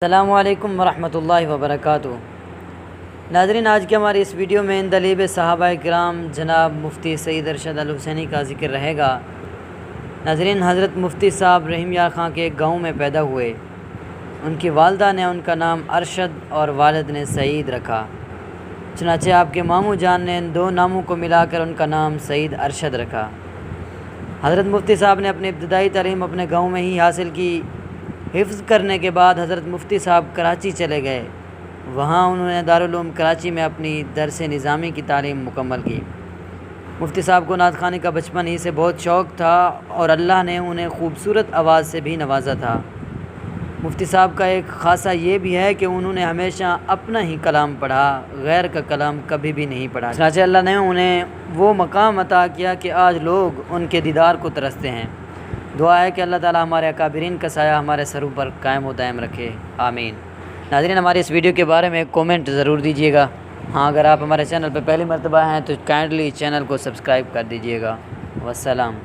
السلام علیکم ورحمۃ اللہ وبرکاتہ۔ ناظرین، آج کے ہماری اس ویڈیو میں اندلیب صحابہ کرام جناب مفتی سعید ارشد الحسینی کا ذکر رہے گا۔ ناظرین، حضرت مفتی صاحب رحیم یار خان کے ایک گاؤں میں پیدا ہوئے۔ ان کی والدہ نے ان کا نام ارشد اور والد نے سعید رکھا، چنانچہ آپ کے ماموں جان نے ان دو ناموں کو ملا کر ان کا نام سعید ارشد رکھا۔ حضرت مفتی صاحب نے اپنی ابتدائی تعلیم اپنے گاؤں میں ہی حاصل کی۔ حفظ کرنے کے بعد حضرت مفتی صاحب کراچی چلے گئے۔ وہاں انہوں نے دارالعلوم کراچی میں اپنی درس نظامی کی تعلیم مکمل کی۔ مفتی صاحب کو نعت خوانی کا بچپن ہی سے بہت شوق تھا اور اللہ نے انہیں خوبصورت آواز سے بھی نوازا تھا۔ مفتی صاحب کا ایک خاصہ یہ بھی ہے کہ انہوں نے ہمیشہ اپنا ہی کلام پڑھا، غیر کا کلام کبھی بھی نہیں پڑھا، چنانچہ اللہ نے انہیں وہ مقام عطا کیا کہ آج لوگ ان کے دیدار کو ترستے ہیں۔ دعا ہے کہ اللہ تعالی ہمارے اکابرین کا سایہ ہمارے سروں پر قائم و دائم رکھے، آمین۔ ناظرین، ہماری اس ویڈیو کے بارے میں کومنٹ ضرور دیجیے گا۔ ہاں، اگر آپ ہمارے چینل پہ پہلی مرتبہ ہیں تو کائنڈلی چینل کو سبسکرائب کر دیجیے گا۔ والسلام۔